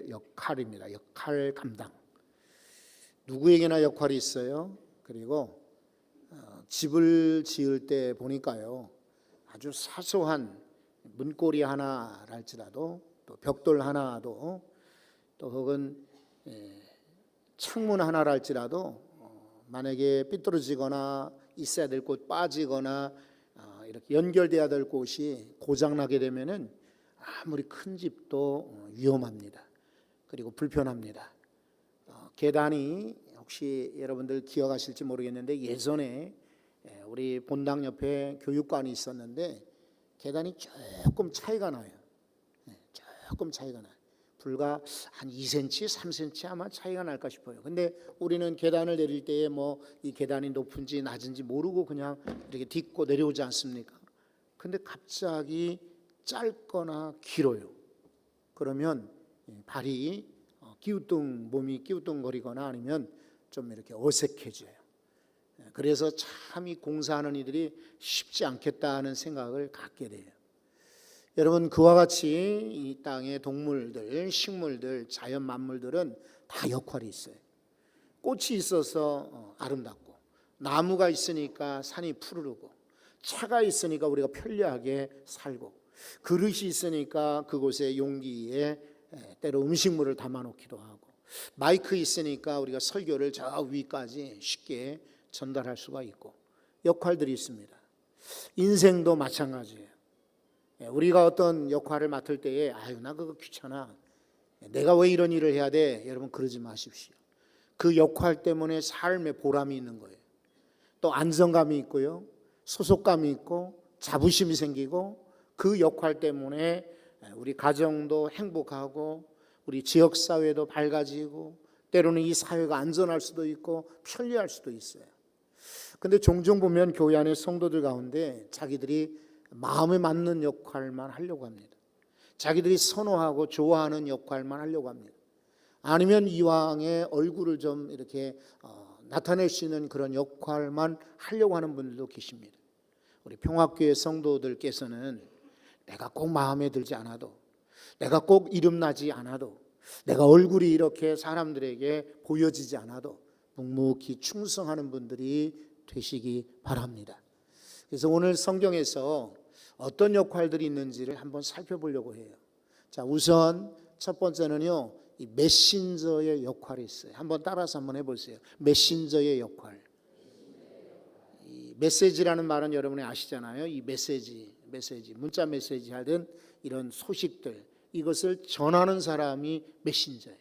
역할입니다. 역할 감당. 누구에게나 역할이 있어요. 그리고 집을 지을 때 보니까요, 아주 사소한 문고리 하나랄지라도, 또 벽돌 하나도, 또 혹은 창문 하나랄지라도 만약에 삐뚤어지거나 있어야 될 곳 빠지거나 이렇게 연결돼야 될 곳이 고장나게 되면은 아무리 큰 집도 위험합니다. 그리고 불편합니다. 계단이 혹시 여러분들 기억하실지 모르겠는데, 예전에 우리 본당 옆에 교육관이 있었는데 계단이 조금 차이가 나요. 조금 차이가 나요. 불과 한 2cm, 3cm 아마 차이가 날까 싶어요. 근데 우리는 계단을 내릴 때에 뭐 이 계단이 높은지 낮은지 모르고 그냥 이렇게 딛고 내려오지 않습니까? 근데 갑자기 짧거나 길어요. 그러면 발이 몸이 기우뚱거리거나 아니면 좀 이렇게 어색해져요. 그래서 참 이 공사하는 이들이 쉽지 않겠다는 생각을 갖게 돼요. 여러분, 그와 같이 이 땅의 동물들, 식물들, 자연 만물들은 다 역할이 있어요. 꽃이 있어서 아름답고, 나무가 있으니까 산이 푸르르고, 차가 있으니까 우리가 편리하게 살고, 그릇이 있으니까 그곳에 용기에 때로 음식물을 담아놓기도 하고, 마이크 있으니까 우리가 설교를 저 위까지 쉽게 전달할 수가 있고, 역할들이 있습니다. 인생도 마찬가지예요. 우리가 어떤 역할을 맡을 때에 아유 나 그거 귀찮아, 내가 왜 이런 일을 해야 돼, 여러분 그러지 마십시오. 그 역할 때문에 삶에 보람이 있는 거예요. 또 안정감이 있고요, 소속감이 있고 자부심이 생기고, 그 역할 때문에 우리 가정도 행복하고 우리 지역사회도 밝아지고 때로는 이 사회가 안전할 수도 있고 편리할 수도 있어요. 근데 종종 보면 교회 안의 성도들 가운데 자기들이 마음에 맞는 역할만 하려고 합니다. 자기들이 선호하고 좋아하는 역할만 하려고 합니다. 아니면 이왕의 얼굴을 좀 이렇게 나타낼 수 있는 그런 역할만 하려고 하는 분들도 계십니다. 우리 평화교회 성도들께서는 내가 꼭 마음에 들지 않아도, 내가 꼭 이름나지 않아도, 내가 얼굴이 이렇게 사람들에게 보여지지 않아도 묵묵히 충성하는 분들이 되시기 바랍니다. 그래서 오늘 성경에서 어떤 역할들이 있는지를 한번 살펴보려고 해요. 자, 우선 첫 번째는요, 이 메신저의 역할이 있어요. 한번 따라서 한번 해보세요. 메신저의 역할. 이 메시지라는 말은 여러분이 아시잖아요. 이 메시지, 문자 메시지 하든 이런 소식들, 이것을 전하는 사람이 메신저예요.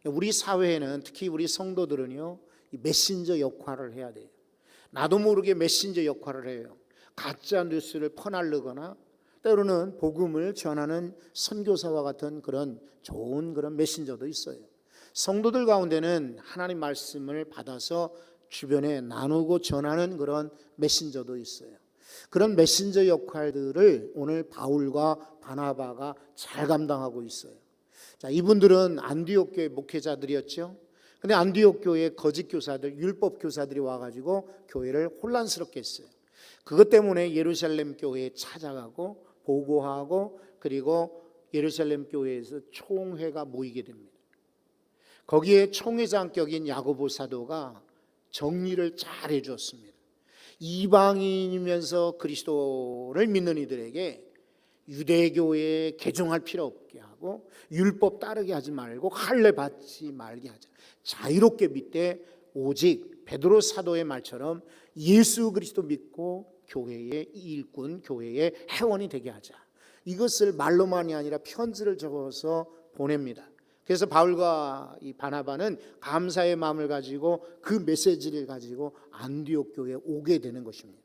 우리 사회에는, 특히 우리 성도들은요, 이 메신저 역할을 해야 돼요. 나도 모르게 메신저 역할을 해요. 가짜 뉴스를 퍼날르거나 때로는 복음을 전하는 선교사와 같은 그런 좋은 그런 메신저도 있어요. 성도들 가운데는 하나님 말씀을 받아서 주변에 나누고 전하는 그런 메신저도 있어요. 그런 메신저 역할들을 오늘 바울과 바나바가 잘 감당하고 있어요. 자, 이분들은 안디옥 교회 목회자들이었죠. 근데 안디옥 교회에 거짓 교사들, 율법 교사들이 와가지고 교회를 혼란스럽게 했어요. 그것 때문에 예루살렘 교회에 찾아가고 보고하고, 그리고 예루살렘 교회에서 총회가 모이게 됩니다. 거기에 총회장격인 야고보 사도가 정리를 잘 해주었습니다. 이방인이면서 그리스도를 믿는 이들에게 유대교회에 개종할 필요 없게 하고, 율법 따르게 하지 말고, 할례 받지 말게 하자. 자유롭게 믿되 오직 베드로 사도의 말처럼 예수 그리스도 믿고 교회의 일꾼, 교회의 회원이 되게 하자. 이것을 말로만이 아니라 편지를 적어서 보냅니다. 그래서 바울과 이 바나바는 감사의 마음을 가지고 그 메시지를 가지고 안디옥 교회에 오게 되는 것입니다.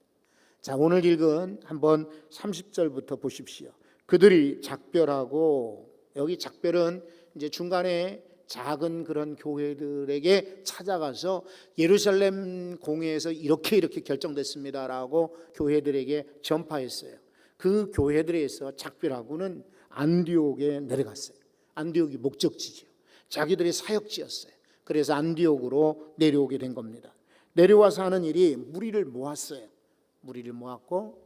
자, 오늘 읽은 한번 30절부터 보십시오. 그들이 작별하고, 여기 작별은 이제 중간에 작은 그런 교회들에게 찾아가서 예루살렘 공회에서 이렇게 결정됐습니다라고 교회들에게 전파했어요. 그 교회들에서 작별하고는 안디옥에 내려갔어요. 안디옥이 목적지죠. 자기들의 사역지였어요. 그래서 안디옥으로 내려오게 된 겁니다. 내려와서 하는 일이 무리를 모았어요. 무리를 모았고,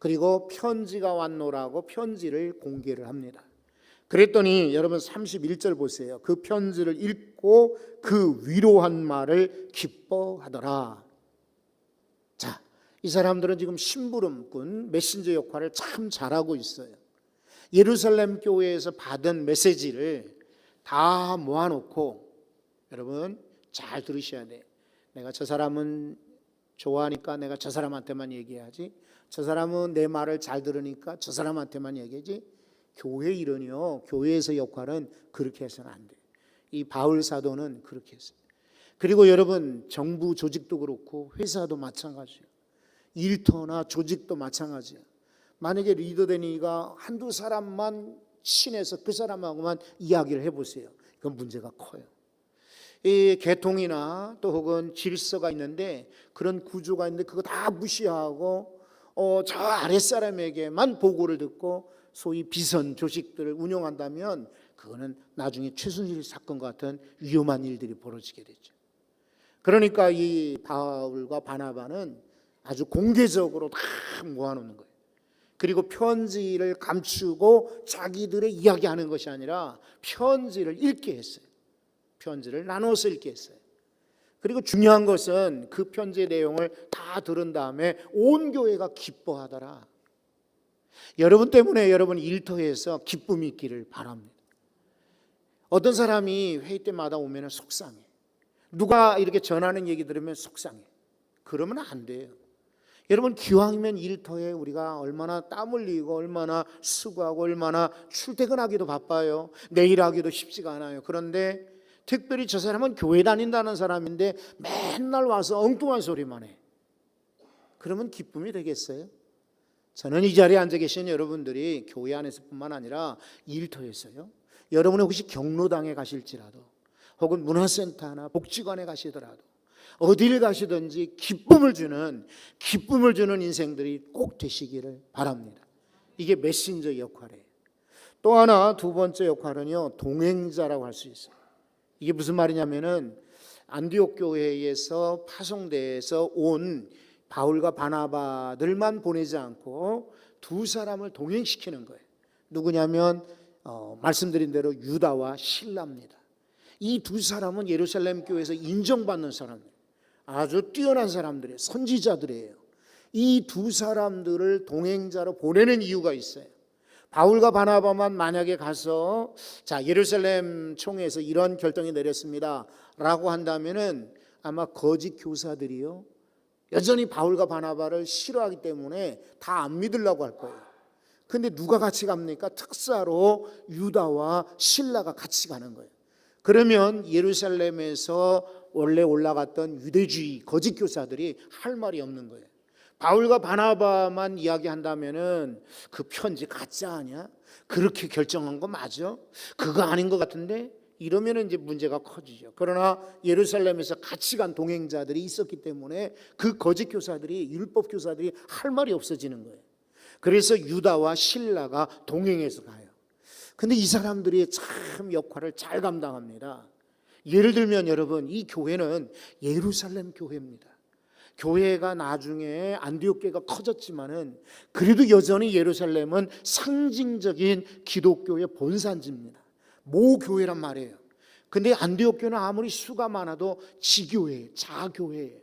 그리고 편지가 왔노라고 편지를 공개를 합니다. 그랬더니 여러분 31절 보세요. 그 편지를 읽고 그 위로한 말을 기뻐하더라. 자, 이 사람들은 지금 심부름꾼 메신저 역할을 참 잘하고 있어요. 예루살렘 교회에서 받은 메시지를 다 모아놓고, 여러분 잘 들으셔야 돼. 내가 저 사람은 좋아하니까 내가 저 사람한테만 얘기해야지, 저 사람은 내 말을 잘 들으니까 저 사람한테만 얘기하지. 교회 일은요, 교회에서 역할은 그렇게 해서는 안 돼. 이 바울 사도는 그렇게 했어요. 그리고 여러분 정부 조직도 그렇고 회사도 마찬가지예요. 일터나 조직도 마찬가지예요. 만약에 리더 되니까 한두 사람만 친해서 그 사람하고만 이야기를 해보세요. 그건 문제가 커요. 이 계통이나 또 혹은 질서가 있는데, 그런 구조가 있는데 그거 다 무시하고 저 아랫사람에게만 보고를 듣고 소위 비선 조직들을 운영한다면 그거는 나중에 최순실 사건 같은 위험한 일들이 벌어지게 되죠. 그러니까 이 바울과 바나바는 아주 공개적으로 다 모아놓는 거예요. 그리고 편지를 감추고 자기들의 이야기하는 것이 아니라 편지를 읽게 했어요. 편지를 나눠서 읽게 했어요. 그리고 중요한 것은 그 편지의 내용을 다 들은 다음에 온 교회가 기뻐하더라. 여러분 때문에 여러분 일터에서 기쁨이 있기를 바랍니다. 어떤 사람이 회의 때마다 오면 속상해. 누가 이렇게 전하는 얘기 들으면 속상해. 그러면 안 돼요. 여러분 기왕이면 일터에 우리가 얼마나 땀 흘리고 얼마나 수고하고 얼마나 출퇴근하기도 바빠요. 내일 하기도 쉽지가 않아요. 그런데 특별히 저 사람은 교회 다닌다는 사람인데 맨날 와서 엉뚱한 소리만 해. 그러면 기쁨이 되겠어요? 저는 이 자리에 앉아 계신 여러분들이 교회 안에서뿐만 아니라 일터에서요, 여러분이 혹시 경로당에 가실지라도 혹은 문화센터나 복지관에 가시더라도 어디를 가시든지 기쁨을 주는 인생들이 꼭 되시기를 바랍니다. 이게 메신저 역할이에요. 또 하나 두 번째 역할은요, 동행자라고 할 수 있어요. 이게 무슨 말이냐면은 안디옥 교회에서 파송돼서 온 바울과 바나바들만 보내지 않고 두 사람을 동행시키는 거예요. 누구냐면 말씀드린 대로 유다와 실라입니다. 이 두 사람은 예루살렘 교회에서 인정받는 사람이에요. 아주 뛰어난 사람들이에요. 선지자들이에요. 이 두 사람들을 동행자로 보내는 이유가 있어요. 바울과 바나바만 만약에 가서 자, 예루살렘 총회에서 이런 결정이 내렸습니다 라고 한다면은 아마 거짓 교사들이요, 여전히 바울과 바나바를 싫어하기 때문에 다 안 믿으려고 할 거예요. 근데 누가 같이 갑니까? 특사로 유다와 실라가 같이 가는 거예요. 그러면 예루살렘에서 원래 올라갔던 유대주의 거짓 교사들이 할 말이 없는 거예요. 바울과 바나바만 이야기한다면은 그 편지 가짜 아니야? 그렇게 결정한 거 맞아? 그거 아닌 것 같은데? 이러면은 이제 문제가 커지죠. 그러나 예루살렘에서 같이 간 동행자들이 있었기 때문에 그 거짓 교사들이, 율법 교사들이 할 말이 없어지는 거예요. 그래서 유다와 실라가 동행해서 가요. 근데 이 사람들이 참 역할을 잘 감당합니다. 예를 들면 여러분, 이 교회는 예루살렘 교회입니다. 교회가 나중에 안디옥 교회가 커졌지만은 그래도 여전히 예루살렘은 상징적인 기독교의 본산지입니다. 모교회란 말이에요. 근데 안디옥 교회는 아무리 수가 많아도 지교회, 자교회예요.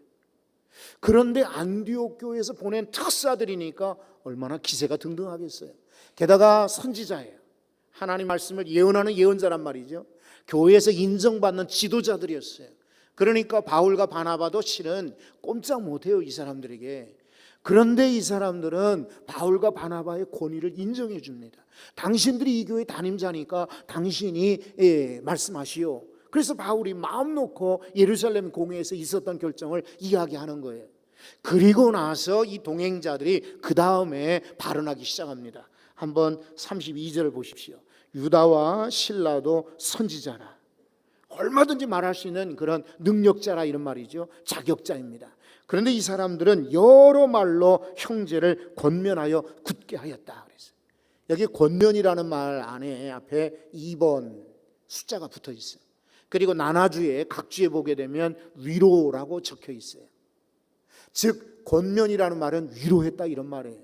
그런데 안디옥 교회에서 보낸 특사들이니까 얼마나 기세가 등등하겠어요. 게다가 선지자예요. 하나님 말씀을 예언하는 예언자란 말이죠. 교회에서 인정받는 지도자들이었어요. 그러니까 바울과 바나바도 실은 꼼짝 못해요, 이 사람들에게. 그런데 이 사람들은 바울과 바나바의 권위를 인정해 줍니다. 당신들이 이 교회 담임자니까 당신이 말씀하시오. 그래서 바울이 마음 놓고 예루살렘 공회에서 있었던 결정을 이야기하는 거예요. 그리고 나서 이 동행자들이 그 다음에 발언하기 시작합니다. 한번 32절을 보십시오. 유다와 실라도 선지자라. 얼마든지 말할 수 있는 그런 능력자라, 이런 말이죠. 자격자입니다. 그런데 이 사람들은 여러 말로 형제를 권면하여 굳게 하였다 그랬어요. 여기 권면이라는 말 안에 앞에 2번 숫자가 붙어 있어요. 그리고 나나주에 각주에 보게 되면 위로라고 적혀 있어요. 즉 권면이라는 말은 위로했다, 이런 말이에요.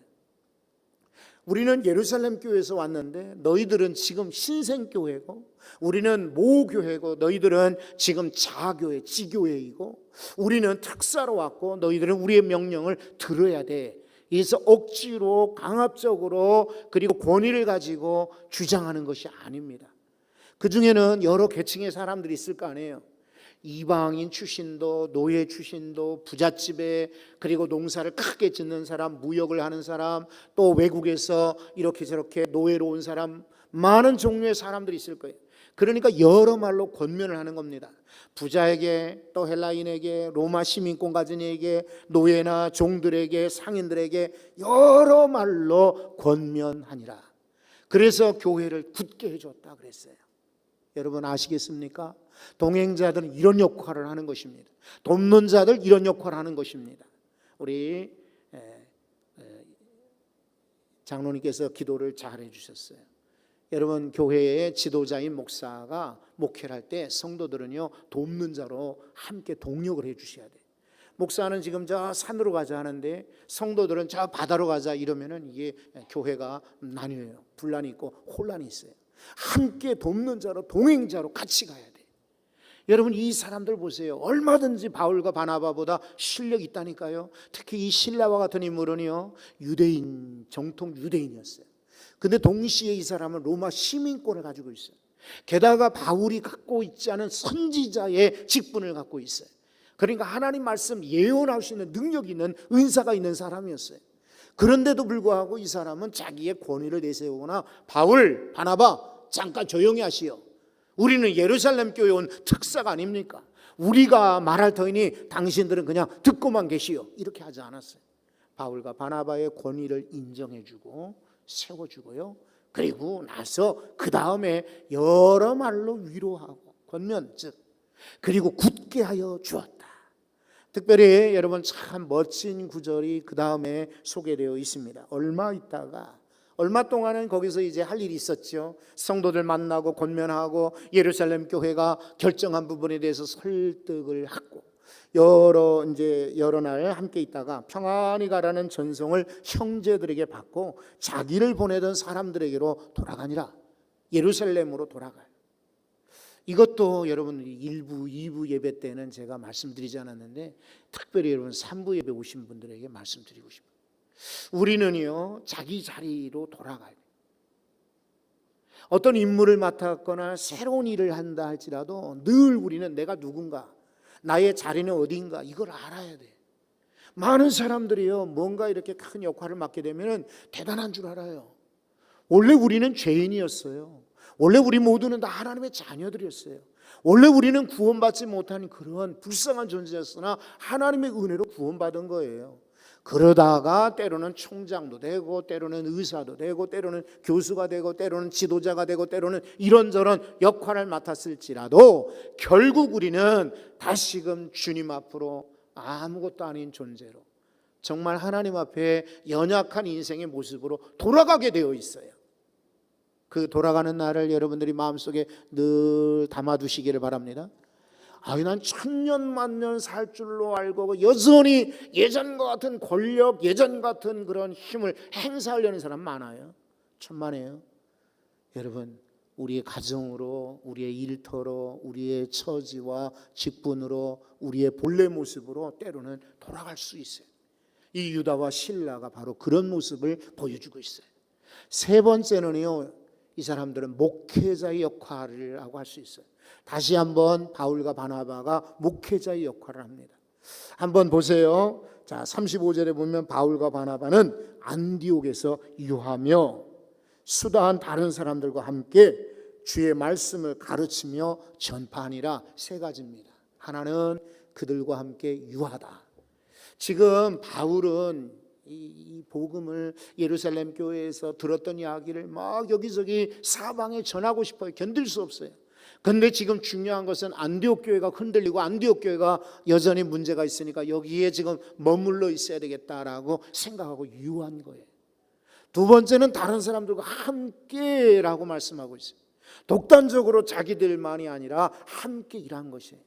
우리는 예루살렘 교회에서 왔는데 너희들은 지금 신생교회고, 우리는 모교회고, 너희들은 지금 자교회, 지교회이고, 우리는 특사로 왔고 너희들은 우리의 명령을 들어야 돼. 그래서 억지로 강압적으로 그리고 권위를 가지고 주장하는 것이 아닙니다. 그 중에는 여러 계층의 사람들이 있을 거 아니에요. 이방인 출신도, 노예 출신도, 부잣집에 그리고 농사를 크게 짓는 사람, 무역을 하는 사람, 또 외국에서 이렇게 저렇게 노예로 온 사람, 많은 종류의 사람들이 있을 거예요. 그러니까 여러 말로 권면을 하는 겁니다. 부자에게, 또 헬라인에게, 로마 시민권 가진 이에게, 노예나 종들에게, 상인들에게 여러 말로 권면하니라. 그래서 교회를 굳게 해줬다 그랬어요. 여러분 아시겠습니까? 동행자들은 이런 역할을 하는 것입니다. 돕는 자들 이런 역할을 하는 것입니다. 우리 장로님께서 기도를 잘 해주셨어요. 여러분 교회의 지도자인 목사가 목회를 할 때 성도들은요 돕는 자로 함께 동력을 해주셔야 돼요. 목사는 지금 저 산으로 가자 하는데 성도들은 저 바다로 가자 이러면은 이게 교회가 나뉘어요. 분란이 있고 혼란이 있어요. 함께 돕는 자로, 동행자로 같이 가야 돼. 여러분 이 사람들 보세요. 얼마든지 바울과 바나바보다 실력이 있다니까요. 특히 이 실라와 같은 인물은요 유대인, 정통 유대인이었어요. 근데 동시에 이 사람은 로마 시민권을 가지고 있어요. 게다가 바울이 갖고 있지 않은 선지자의 직분을 갖고 있어요. 그러니까 하나님 말씀 예언할 수 있는 능력이 있는, 은사가 있는 사람이었어요. 그런데도 불구하고 이 사람은 자기의 권위를 내세우거나 바울, 바나바 잠깐 조용히 하시오. 우리는 예루살렘 교회 온 특사가 아닙니까? 우리가 말할 터이니 당신들은 그냥 듣고만 계시오. 이렇게 하지 않았어요. 바울과 바나바의 권위를 인정해주고 세워주고요. 그리고 나서 그 다음에 여러 말로 위로하고 권면, 즉 그리고 굳게 하여 주었다. 특별히 여러분 참 멋진 구절이 그 다음에 소개되어 있습니다. 얼마 동안은 거기서 이제 할 일이 있었죠. 성도들 만나고 권면하고 예루살렘 교회가 결정한 부분에 대해서 설득을 하고 여러 날 함께 있다가 평안히 가라는 전송을 형제들에게 받고 자기를 보내던 사람들에게로 돌아가니라. 예루살렘으로 돌아가요. 이것도 여러분 1부, 2부 예배 때는 제가 말씀드리지 않았는데 특별히 여러분 3부 예배 오신 분들에게 말씀드리고 싶어요. 우리는요 자기 자리로 돌아가야 돼요. 어떤 임무를 맡았거나 새로운 일을 한다 할지라도 늘 우리는 내가 누군가, 나의 자리는 어딘가 이걸 알아야 돼. 많은 사람들이요 뭔가 이렇게 큰 역할을 맡게 되면 대단한 줄 알아요. 원래 우리는 죄인이었어요. 원래 우리 모두는 다 하나님의 자녀들이었어요. 원래 우리는 구원받지 못한 그런 불쌍한 존재였으나 하나님의 은혜로 구원받은 거예요. 그러다가 때로는 총장도 되고 때로는 의사도 되고 때로는 교수가 되고 때로는 지도자가 되고 때로는 이런저런 역할을 맡았을지라도 결국 우리는 다시금 주님 앞으로 아무것도 아닌 존재로 정말 하나님 앞에 연약한 인생의 모습으로 돌아가게 되어 있어요. 그 돌아가는 날을 여러분들이 마음속에 늘 담아두시기를 바랍니다. 난 천년 만년 살 줄로 알고 여전히 예전과 같은 권력, 예전 같은 그런 힘을 행사하려는 사람 많아요. 천만에요. 여러분 우리의 가정으로, 우리의 일터로, 우리의 처지와 직분으로, 우리의 본래 모습으로 때로는 돌아갈 수 있어요. 이 유다와 실라가 바로 그런 모습을 보여주고 있어요. 세 번째는요, 이 사람들은 목회자의 역할을 하고 할 수 있어요. 다시 한번 바울과 바나바가 목회자의 역할을 합니다. 한번 보세요. 자, 35절에 보면 바울과 바나바는 안디옥에서 유하며 수다한 다른 사람들과 함께 주의 말씀을 가르치며 전파하니라. 세 가지입니다. 하나는 그들과 함께 유하다. 지금 바울은 이 복음을 예루살렘 교회에서 들었던 이야기를 막 여기저기 사방에 전하고 싶어요. 견딜 수 없어요. 그런데 지금 중요한 것은 안디옥 교회가 흔들리고 안디옥 교회가 여전히 문제가 있으니까 여기에 지금 머물러 있어야 되겠다라고 생각하고 유한 거예요. 두 번째는 다른 사람들과 함께라고 말씀하고 있어요. 독단적으로 자기들만이 아니라 함께 일한 것이에요.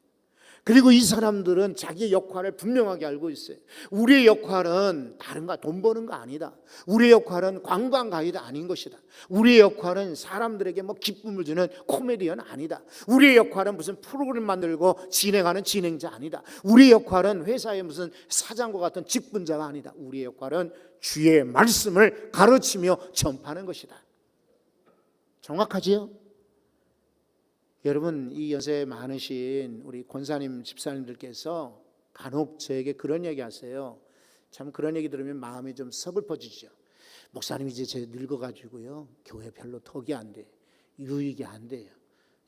그리고 이 사람들은 자기의 역할을 분명하게 알고 있어요. 우리의 역할은 다른가, 돈 버는 거 아니다. 우리의 역할은 관광 가이드 아닌 것이다. 우리의 역할은 사람들에게 뭐 기쁨을 주는 코미디언 아니다. 우리의 역할은 무슨 프로그램 만들고 진행하는 진행자 아니다. 우리의 역할은 회사의 무슨 사장과 같은 직분자가 아니다. 우리의 역할은 주의 말씀을 가르치며 전파하는 것이다. 정확하지요? 여러분, 이 연세 많으신 우리 권사님 집사님들께서 간혹 저에게 그런 얘기 하세요. 참 그런 얘기 들으면 마음이 좀 서글퍼지죠. 목사님 이제 제 늙어가지고요, 교회 별로 턱이 안 돼, 유익이 안 돼요.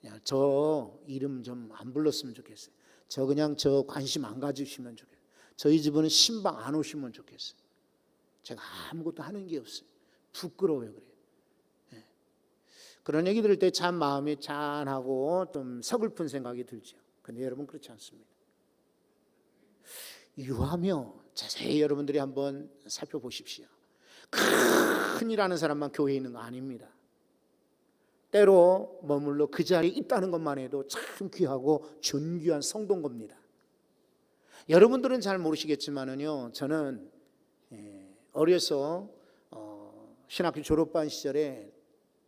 그냥 저 이름 좀 안 불렀으면 좋겠어요. 저 관심 안 가지시면 좋겠어요. 저희 집은 신방 안 오시면 좋겠어요. 제가 아무것도 하는 게 없어요. 부끄러워요. 그래요. 그런 얘기 들을 때 참 마음이 짠하고 좀 서글픈 생각이 들죠. 근데 여러분 그렇지 않습니다. 유하며 자세히 여러분들이 한번 살펴보십시오. 큰 일하는 사람만 교회에 있는 거 아닙니다. 때로 머물러 그 자리에 있다는 것만 해도 참 귀하고 존귀한 성도인 겁니다. 여러분들은 잘 모르시겠지만은요, 저는 어려서 신학교 졸업반 시절에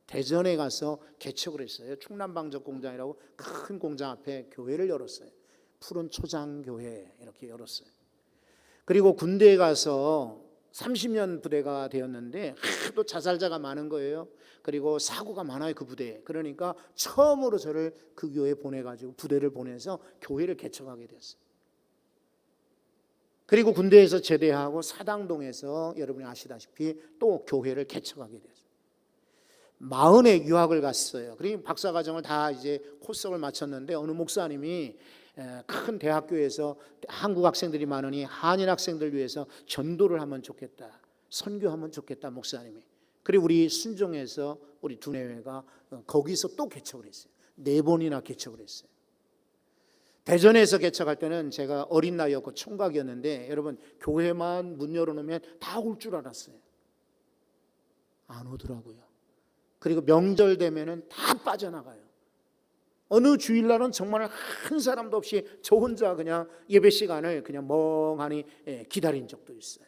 대전에 가서 개척을 했어요. 충남방적공장이라고 큰 공장 앞에 교회를 열었어요. 푸른 초장교회 이렇게 열었어요. 그리고 군대에 가서 30년 부대가 되었는데 또 자살자가 많은 거예요. 그리고 사고가 많아요, 그 부대에. 그러니까 처음으로 저를 그 교회에 보내가지고 부대를 보내서 교회를 개척하게 됐어요. 그리고 군대에서 제대하고 사당동에서 여러분이 아시다시피 또 교회를 개척하게 됐어요. 40에 유학을 갔어요. 그리고 박사과정을 다 이제 코스를 마쳤는데 어느 목사님이 큰 대학교에서 한국 학생들이 많으니 한인 학생들 위해서 전도를 하면 좋겠다, 선교하면 좋겠다 목사님이. 그리고 우리 순종에서 우리 두뇌회가 거기서 또 개척을 했어요. 4번이나 개척을 했어요. 대전에서 개척할 때는 제가 어린 나이였고 총각이었는데 여러분, 교회만 문 열어놓으면 다 올 줄 알았어요. 안 오더라고요. 그리고 명절 되면은 다 빠져나가요. 어느 주일날은 정말 한 사람도 없이 저 혼자 그냥 예배 시간을 그냥 멍하니 기다린 적도 있어요.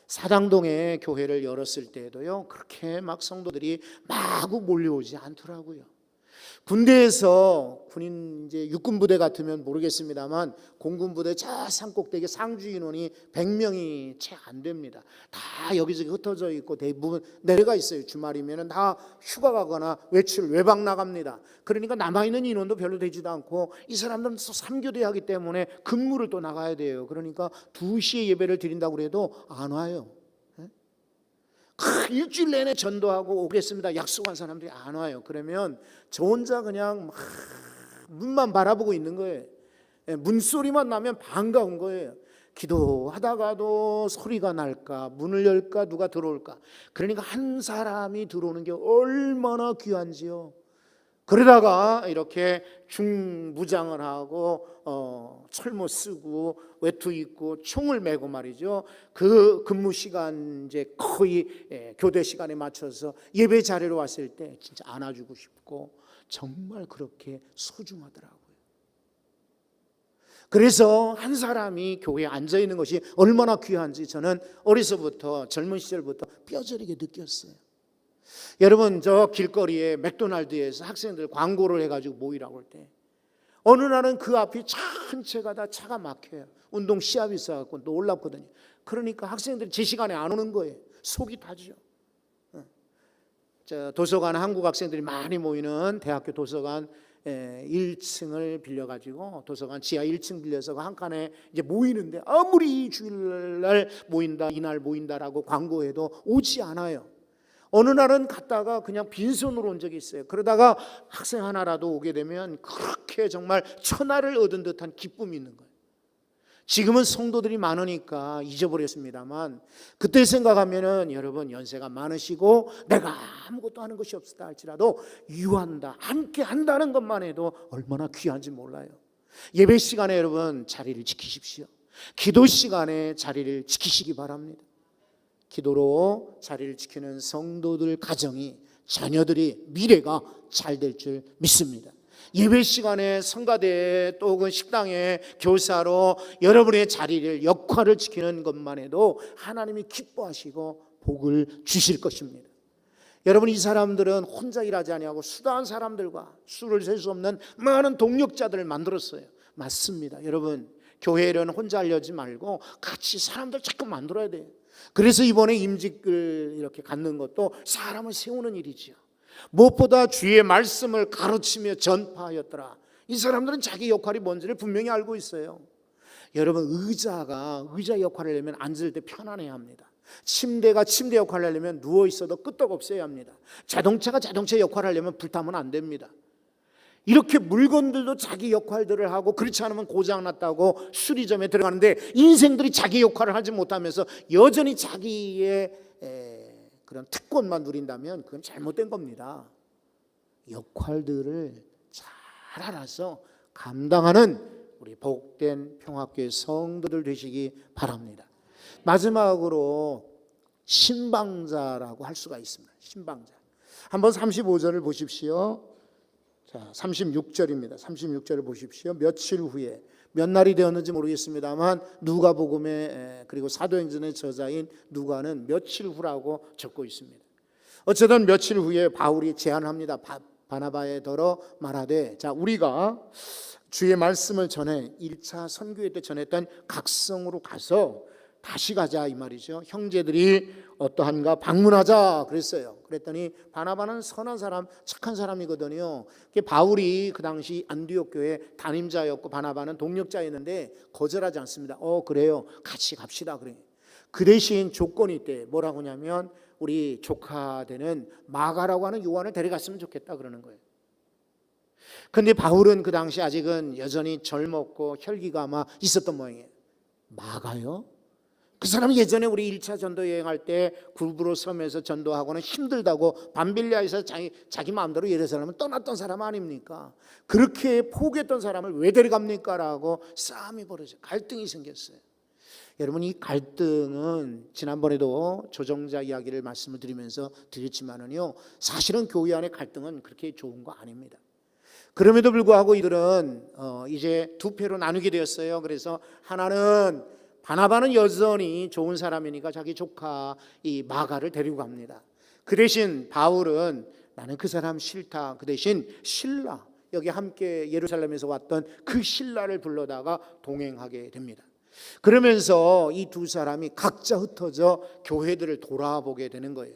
사당동에 교회를 열었을 때도요, 그렇게 막 성도들이 마구 몰려오지 않더라고요. 군대에서 군인 이제 육군부대 같으면 모르겠습니다만 공군부대 저 산꼭대기 상주 인원이 100명이 채 안 됩니다. 다 여기저기 흩어져 있고 대부분 내려가 있어요. 주말이면 다 휴가 가거나 외박 나갑니다. 그러니까 남아있는 인원도 별로 되지도 않고 이 사람들은 또 3교대 하기 때문에 근무를 또 나가야 돼요. 그러니까 2시에 예배를 드린다고 해도 안 와요. 일주일 내내 전도하고 오겠습니다 약속한 사람들이 안 와요. 그러면 저 혼자 그냥 문만 바라보고 있는 거예요. 문소리만 나면 반가운 거예요. 기도하다가도 소리가 날까, 문을 열까, 누가 들어올까. 그러니까 한 사람이 들어오는 게 얼마나 귀한지요. 그러다가 이렇게 중무장을 하고 철모 쓰고 외투 입고 총을 메고 말이죠. 그 근무 시간 이제 거의 교대 시간에 맞춰서 예배 자리로 왔을 때 진짜 안아주고 싶고 정말 그렇게 소중하더라고요. 그래서 한 사람이 교회에 앉아 있는 것이 얼마나 귀한지 저는 어려서부터 젊은 시절부터 뼈저리게 느꼈어요. 여러분, 저 길거리에 맥도날드에서 학생들 광고를 해가지고 모이라고 할 때 어느 날은 그 앞이 전체가 다 차가 막혀요. 운동 시합이 있어갖고 놀랍거든요. 그러니까 학생들이 제 시간에 안 오는 거예요. 속이 타죠. 저 도서관 한국 학생들이 많이 모이는 대학교 도서관 1층을 빌려가지고 도서관 지하 1층 빌려서 한 칸에 이제 모이는데 아무리 주일날 모인다, 이날 모인다라고 광고해도 오지 않아요. 어느 날은 갔다가 그냥 빈손으로 온 적이 있어요. 그러다가 학생 하나라도 오게 되면 그렇게 정말 천하를 얻은 듯한 기쁨이 있는 거예요. 지금은 성도들이 많으니까 잊어버렸습니다만 그때 생각하면은 여러분 연세가 많으시고 내가 아무것도 하는 것이 없었다 할지라도 유한다, 함께 한다는 것만 해도 얼마나 귀한지 몰라요. 예배 시간에 여러분 자리를 지키십시오. 기도 시간에 자리를 지키시기 바랍니다. 기도로 자리를 지키는 성도들 가정이, 자녀들이 미래가 잘 될 줄 믿습니다. 예배 시간에 성가대에 또 그 식당에 교사로 여러분의 자리를 역할을 지키는 것만 해도 하나님이 기뻐하시고 복을 주실 것입니다. 여러분, 이 사람들은 혼자 일하지 아니하고 수다한 사람들과 수를 셀 수 없는 많은 동력자들을 만들었어요. 맞습니다. 여러분, 교회는 혼자 하려지 말고 같이 사람들 자꾸 만들어야 돼요. 그래서 이번에 임직을 이렇게 갖는 것도 사람을 세우는 일이지요. 무엇보다 주의 말씀을 가르치며 전파하였더라. 이 사람들은 자기 역할이 뭔지를 분명히 알고 있어요. 여러분, 의자 역할을 하려면 앉을 때 편안해야 합니다. 침대가 침대 역할을 하려면 누워 있어도 끄떡없어야 합니다. 자동차가 자동차 역할을 하려면 불타면 안 됩니다. 이렇게 물건들도 자기 역할들을 하고 그렇지 않으면 고장났다고 수리점에 들어가는데 인생들이 자기 역할을 하지 못하면서 여전히 자기의 그런 특권만 누린다면 그건 잘못된 겁니다. 역할들을 잘 알아서 감당하는 우리 복된 평화교회 성도들 되시기 바랍니다. 마지막으로 신방자라고 할 수가 있습니다. 신방자. 한번 35절을 보십시오. 자, 36절입니다. 36절을 보십시오. 며칠 후에, 몇 날이 되었는지 모르겠습니다만 누가복음에 그리고 사도행전의 저자인 누가는 며칠 후라고 적고 있습니다. 어쨌든 며칠 후에 바울이 제안합니다. 바나바에 더러 말하되, 자, 우리가 주의 말씀을 전해 1차 선교회 때 전했던 각성으로 가서 다시 가자 이 말이죠. 형제들이 어떠한가 방문하자 그랬어요. 그랬더니 바나바는 선한 사람, 착한 사람이거든요. 바울이 그 당시 안디옥 교회 담임자였고 바나바는 동력자였는데 거절하지 않습니다. 그래요, 같이 갑시다 그래. 그 대신 조건이 있대. 뭐라고 하냐면 우리 조카 되는 마가라고 하는 요한을 데려갔으면 좋겠다 그러는 거예요. 근데 바울은 그 당시 아직은 여전히 젊었고 혈기가 아마 있었던 모양이에요. 마가요? 그 사람이 예전에 우리 1차 전도 여행할 때 굴브로 섬에서 전도하고는 힘들다고 밤빌리아에서 자기 마음대로 예루살렘을 떠났던 사람 아닙니까? 그렇게 포기했던 사람을 왜 데려갑니까? 라고 싸움이 벌어져요. 갈등이 생겼어요. 여러분, 이 갈등은 지난번에도 조정자 이야기를 말씀을 드리면서 드렸지만은요, 사실은 교회 안의 갈등은 그렇게 좋은 거 아닙니다. 그럼에도 불구하고 이들은 이제 두 패로 나누게 되었어요. 그래서 하나는 바나바는 여전히 좋은 사람이니까 자기 조카 이 마가를 데리고 갑니다. 그 대신 바울은 나는 그 사람 싫다. 그 대신 실라, 여기 함께 예루살렘에서 왔던 그 실라를 불러다가 동행하게 됩니다. 그러면서 이 두 사람이 각자 흩어져 교회들을 돌아보게 되는 거예요.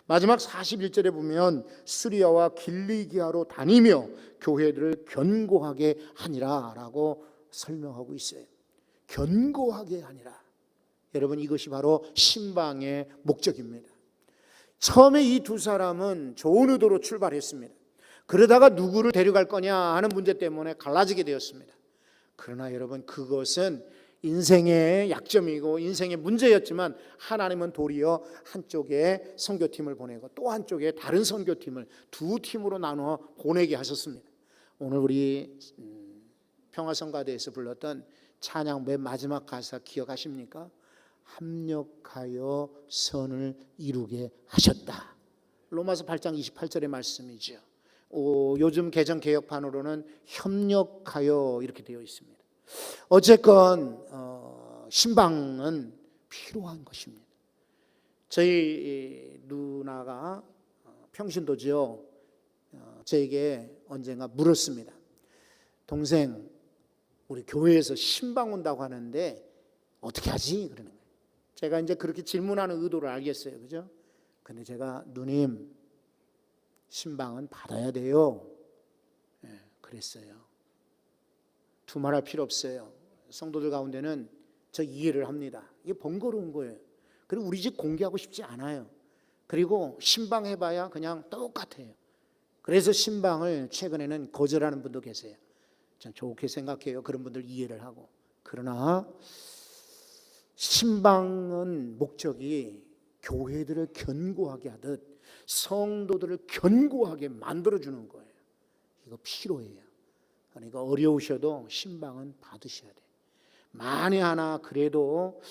마지막 41절에 보면 수리아와 길리기아로 다니며 교회들을 견고하게 하니라 라고 설명하고 있어요. 견고하게 하니라. 여러분, 이것이 바로 신방의 목적입니다. 처음에 이 두 사람은 좋은 의도로 출발했습니다. 그러다가 누구를 데려갈 거냐 하는 문제 때문에 갈라지게 되었습니다. 그러나 여러분, 그것은 인생의 약점이고 인생의 문제였지만 하나님은 도리어 한쪽에 선교팀을 보내고 또 한쪽에 다른 선교팀을 두 팀으로 나누어 보내게 하셨습니다. 오늘 우리 평화성가대에서 불렀던 찬양 맨 마지막 가사 기억하십니까? 합력하여 선을 이루게 하셨다. 로마서 8장 28절의 말씀이죠. 요즘 개정 개혁판으로는 협력하여 이렇게 되어 있습니다. 어쨌건 신방은 필요한 것입니다. 저희 누나가 평신도죠. 저에게 언젠가 물었습니다. 동생, 우리 교회에서 신방 온다고 하는데 어떻게 하지? 그러는 거예요. 제가 이제 그렇게 질문하는 의도를 알겠어요. 그죠? 근데 제가 누님, 신방은 받아야 돼요. 그랬어요. 두말할 필요 없어요. 성도들 가운데는 저 이해를 합니다. 이게 번거로운 거예요. 그리고 우리 집 공개하고 싶지 않아요. 그리고 신방 해봐야 그냥 똑같아요. 그래서 신방을 최근에는 거절하는 분도 계세요. 전 좋게 생각해요. 그런 분들 이해를 하고. 그러나 신방은 목적이 교회들을 견고하게 하듯 성도들을 견고하게 만들어주는 거예요. 이거 필요해요. 그러니까 어려우셔도 신방은 받으셔야 돼요. 만에 하나 그래도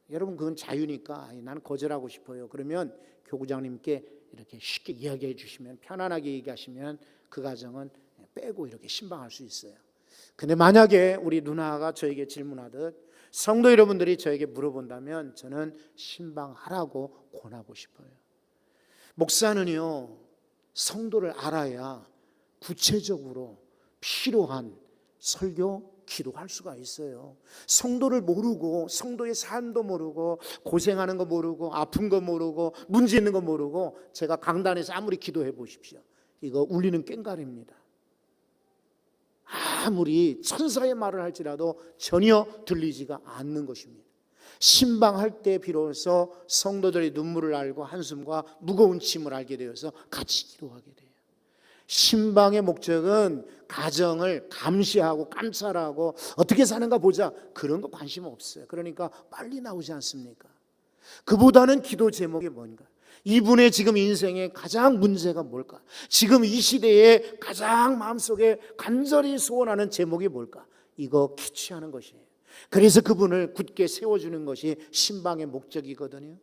여러분 그건 자유니까 나는 거절하고 싶어요. 그러면 교구장님께 이렇게 쉽게 이야기해 주시면, 편안하게 얘기하시면 그 가정은 빼고 이렇게 신방할 수 있어요. 근데 만약에 우리 누나가 저에게 질문하듯 성도 여러분들이 저에게 물어본다면 저는 신방하라고 권하고 싶어요. 목사는요, 성도를 알아야 구체적으로 필요한 설교, 기도할 수가 있어요. 성도를 모르고, 성도의 삶도 모르고, 고생하는 거 모르고, 아픈 거 모르고, 문제 있는 거 모르고 제가 강단에서 아무리 기도해 보십시오, 이거 울리는 꽹과리입니다. 아무리 천사의 말을 할지라도 전혀 들리지가 않는 것입니다. 신방할 때 비로소 성도들의 눈물을 알고 한숨과 무거운 짐을 알게 되어서 같이 기도하게 돼요. 신방의 목적은 가정을 감시하고 감찰하고 어떻게 사는가 보자, 그런 거 관심 없어요. 그러니까 빨리 나오지 않습니까? 그보다는 기도 제목이 뭔가, 이분의 지금 인생의 가장 문제가 뭘까, 지금 이 시대에 가장 마음속에 간절히 소원하는 제목이 뭘까, 이거 캐치하는 것이에요. 그래서 그분을 굳게 세워주는 것이 신방의 목적이거든요.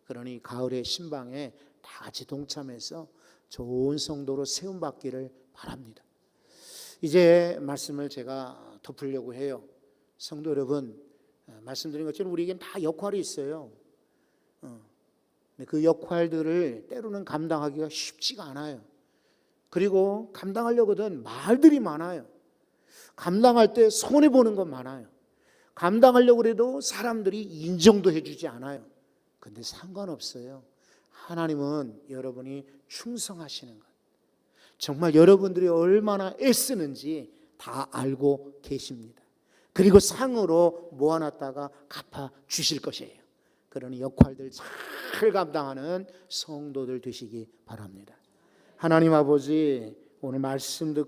그러니 가을의 신방에 다 같이 동참해서 좋은 성도로 세움받기를 바랍니다. 이제 말씀을 제가 덮으려고 해요. 성도 여러분, 말씀드린 것처럼 우리에겐 다 역할이 있어요. 그 역할들을 때로는 감당하기가 쉽지가 않아요. 그리고 감당하려거든 말들이 많아요. 감당할 때 손해보는 건 많아요. 감당하려고 해도 사람들이 인정도 해주지 않아요. 근데 상관없어요. 하나님은 여러분이 충성하시는 것, 정말 여러분들이 얼마나 애쓰는지 다 알고 계십니다. 그리고 상으로 모아놨다가 갚아 주실 것이에요. 그러니 역할들 잘 감당하는 성도들 되시기 바랍니다. 하나님 아버지, 오늘 말씀 듣고